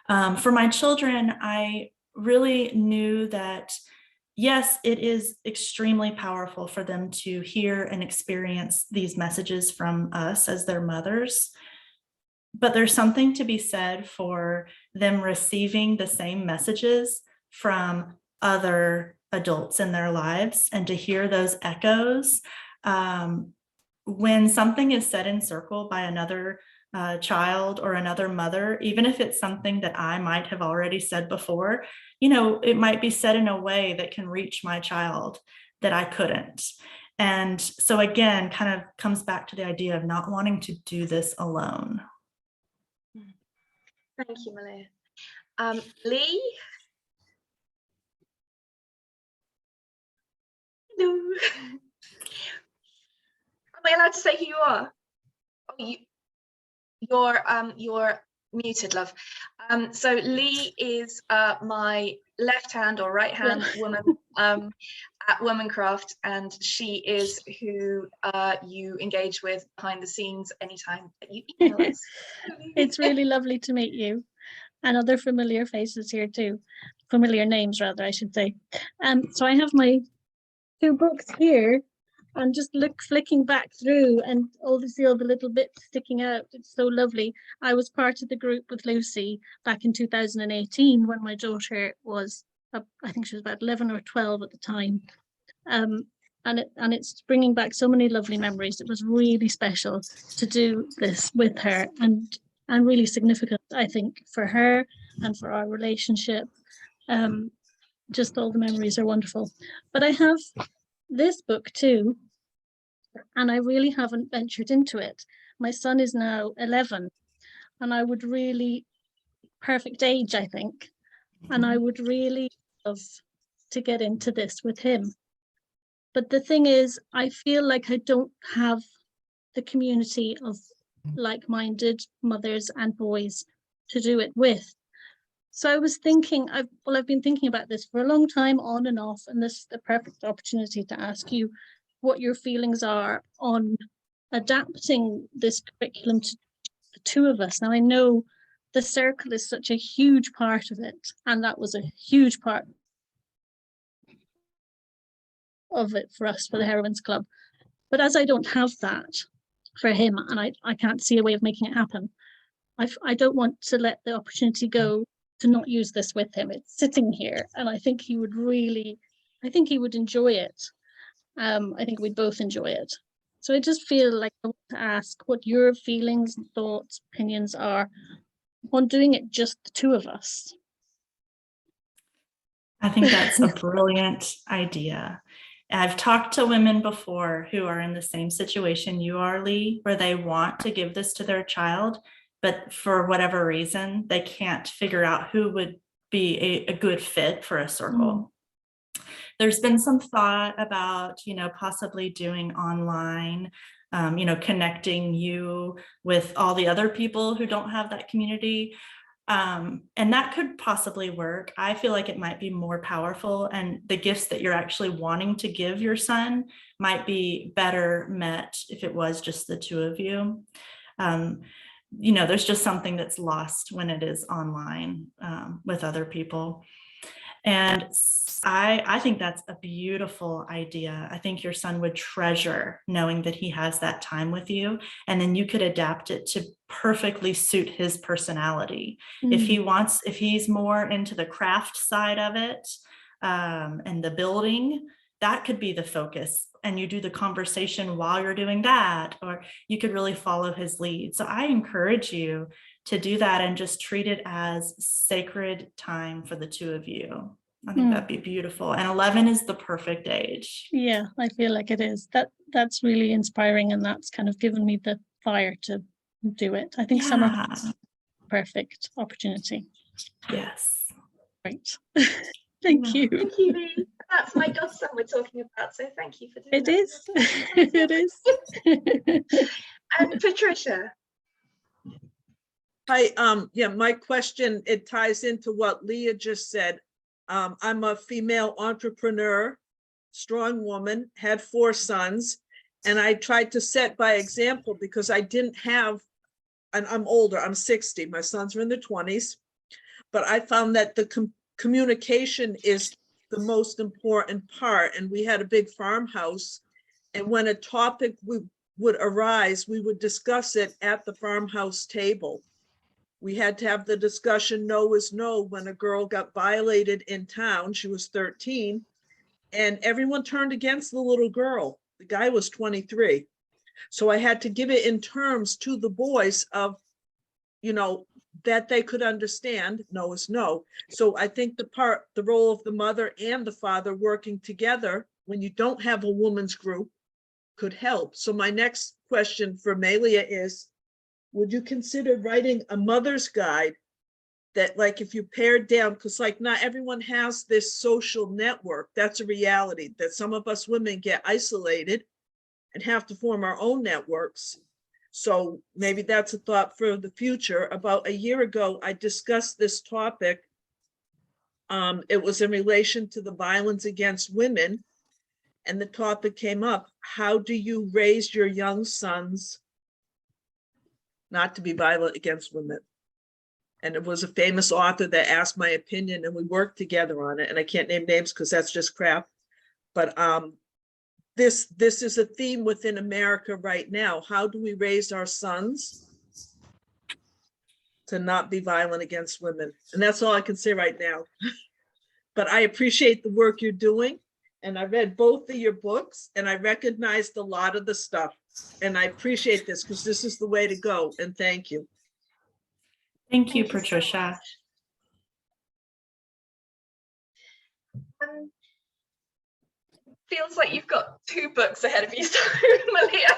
[SPEAKER 2] For my children, I really knew that, yes, it is extremely powerful for them to hear and experience these messages from us as their mothers, but there's something to be said for them receiving the same messages from other adults in their lives, and to hear those echoes. When something is said in circle by another child or another mother, even if it's something that I might have already said before, you know, it might be said in a way that can reach my child that I couldn't. And so again, kind of comes back to the idea of not wanting to do this alone.
[SPEAKER 1] Thank you, Melia. Lee? Hello. Am I allowed to say who you are? Oh, you're muted, love. So Lee is my left hand or right hand woman at Womancraft, and she is who you engage with behind the scenes anytime that you email us.
[SPEAKER 6] It's really lovely to meet you, and other familiar faces here too, familiar names rather, I should say. So I have my 2 books here, and just flicking back through, and obviously all the little bits sticking out. It's so lovely. I was part of the group with Lucy back in 2018 when my daughter was, I think she was about 11 or 12 at the time. And it's bringing back so many lovely memories. It was really special to do this with her, and really significant, I think, for her and for our relationship. Just all the memories are wonderful. But I have this book too, and I really haven't ventured into it. My son is now 11, and I would really, perfect age, I think, and I would really love to get into this with him. But the thing is, I feel like I don't have the community of like-minded mothers and boys to do it with. So I was thinking, I've been thinking about this for a long time, on and off, and this is the perfect opportunity to ask you what your feelings are on adapting this curriculum to the two of us. Now, I know the circle is such a huge part of it, and that was a huge part of it for us, for the Heroines Club. But as I don't have that for him, and I can't see a way of making it happen, I don't want to let the opportunity go to not use this with him. It's sitting here, and I think he would really, I think he would enjoy it. I think we'd both enjoy it. So I just feel like I want to ask what your feelings, thoughts, opinions are on doing it just the two of us.
[SPEAKER 2] I think that's a brilliant idea. I've talked to women before who are in the same situation you are, Lee, where they want to give this to their child, but for whatever reason, they can't figure out who would be a good fit for a circle. There's been some thought about, possibly doing online, connecting you with all the other people who don't have that community. And that could possibly work. I feel like it might be more powerful, and the gifts that you're actually wanting to give your son might be better met if it was just the two of you. There's just something that's lost when it is online with other people. And I think that's a beautiful idea. I think your son would treasure knowing that he has that time with you, and then you could adapt it to perfectly suit his personality. If he's more into the craft side of it and the building, that could be the focus. And you do the conversation while you're doing that, or you could really follow his lead. So I encourage you to do that and just treat it as sacred time for the two of you. I think that'd be beautiful. And 11 is the perfect age.
[SPEAKER 6] Yeah, I feel like it is. That's really inspiring, and that's kind of given me the fire to do it. I think summer is a perfect opportunity.
[SPEAKER 2] Yes.
[SPEAKER 6] Great. Thank you.
[SPEAKER 1] Thank you, Lee. That's my godson we're talking about, so thank you for doing
[SPEAKER 6] It
[SPEAKER 1] that.
[SPEAKER 6] is. It is.
[SPEAKER 1] And Patricia.
[SPEAKER 7] Hi, yeah, my question, it ties into what Leah just said. I'm a female entrepreneur, strong woman, had 4 sons, and I tried to set by example because I didn't have, and I'm older, I'm 60, my sons are in their 20s, but I found that the communication is the most important part. And we had a big farmhouse, and when a topic would arise, we would discuss it at the farmhouse table. We had to have the discussion, no is no, when a girl got violated in town. She was 13, and everyone turned against the little girl. The guy was 23. So I had to give it in terms to the boys of, that they could understand, no is no. So I think the role of the mother and the father working together when you don't have a woman's group could help. So my next question for Melia is, would you consider writing a mother's guide that, like, if you pared down, because like not everyone has this social network, that's a reality, that some of us women get isolated and have to form our own networks. So maybe that's a thought for the future. About a year ago, I discussed this topic. It was in relation to the violence against women. And the topic came up, how do you raise your young sons not to be violent against women? And it was a famous author that asked my opinion, and we worked together on it. And I can't name names because that's just crap. But this is a theme within America right now. How do we raise our sons to not be violent against women? And that's all I can say right now. But I appreciate the work you're doing. And I read both of your books, and I recognized a lot of the stuff. And I appreciate this because this is the way to go. And thank you.
[SPEAKER 2] Thank you, Patricia.
[SPEAKER 1] feels like you've got 2 books ahead of you, so Melia.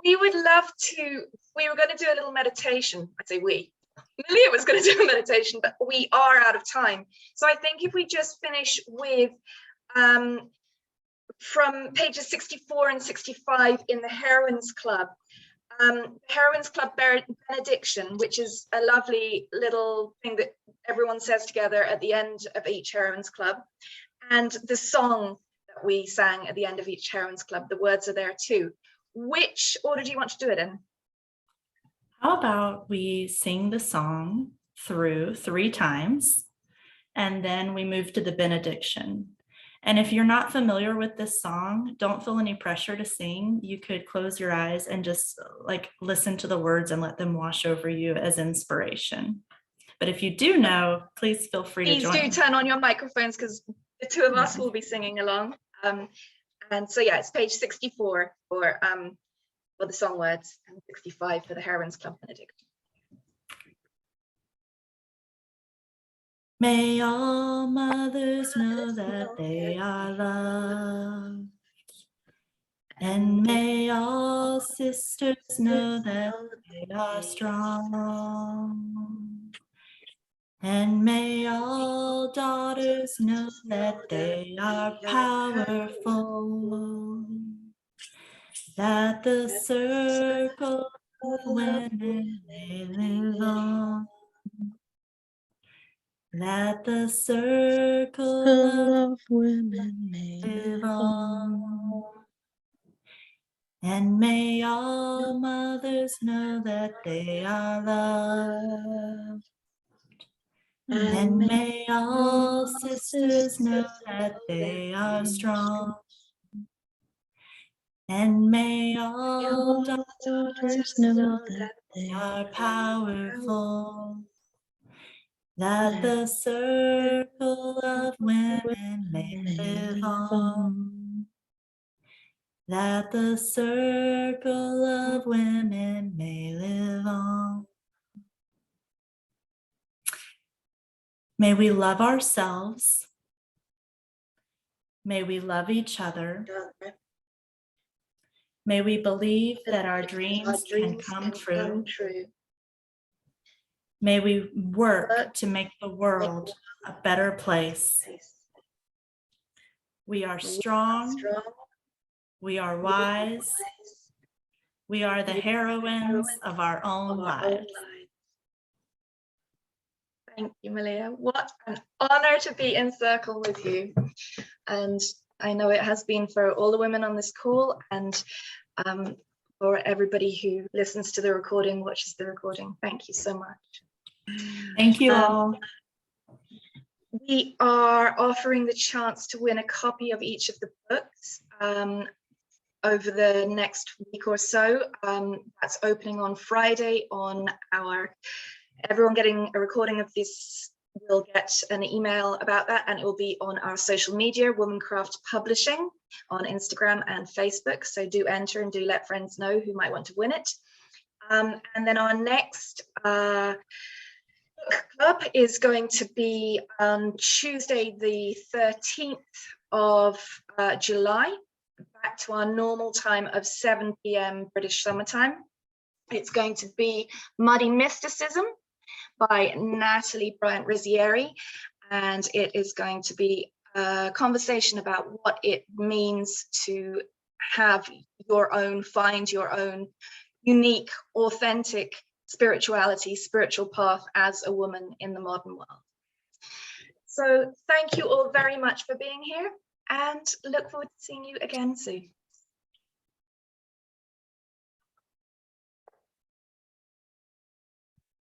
[SPEAKER 1] We would love to, we were going to do a little meditation. I say we. Melia was going to do a meditation, but we are out of time. So I think if we just finish with from pages 64 and 65 in the Heroines Club. Heroines Club benediction, which is a lovely little thing that everyone says together at the end of each Heroines Club, and the song that we sang at the end of each Heroines Club, the words are there too. Which order do you want to do it in?
[SPEAKER 2] How about we sing the song through 3 times, and then we move to the benediction. And if you're not familiar with this song, don't feel any pressure to sing. You could close your eyes and just like listen to the words and let them wash over you as inspiration. But if you do know, please feel free to join.
[SPEAKER 1] Please do turn on your microphones, because the 2 of us will be singing along. And so yeah, it's page 64 for the song words and 65 for the Heroines Club benediction.
[SPEAKER 2] May all mothers know that they are loved, and may all sisters know that they are strong, and may all daughters know that they are powerful, that the circle of women may live on. That the circle of women may live on. And may all mothers know that they are loved. And may all sisters know that they are strong. And may all daughters know that they are powerful. That the circle of women may live on. That the circle of women may live on. May we love ourselves. May we love each other. May we believe that our dreams can come true. May we work to make the world a better place. We are strong. We are wise. We are the heroines of our own lives.
[SPEAKER 1] Thank you, Melia. What an honor to be in circle with you. And I know it has been for all the women on this call, and for everybody who listens to the recording, watches the recording. Thank you so much.
[SPEAKER 2] Thank you all.
[SPEAKER 1] We are offering the chance to win a copy of each of the books over the next week or so. That's opening on Friday on our, everyone getting a recording of this will get an email about that, and it will be on our social media, Womancraft Publishing on Instagram and Facebook. So do enter and do let friends know who might want to win it. And then our next book club is going to be on Tuesday, the 13th of July, back to our normal time of 7 p.m. British summertime. It's going to be Muddy Mysticism by Natalie Bryant-Rizzieri, and it is going to be a conversation about what it means to have your own, find your own unique, authentic spirituality, spiritual path as a woman in the modern world. So thank you all very much for being here, and look forward to seeing you again soon.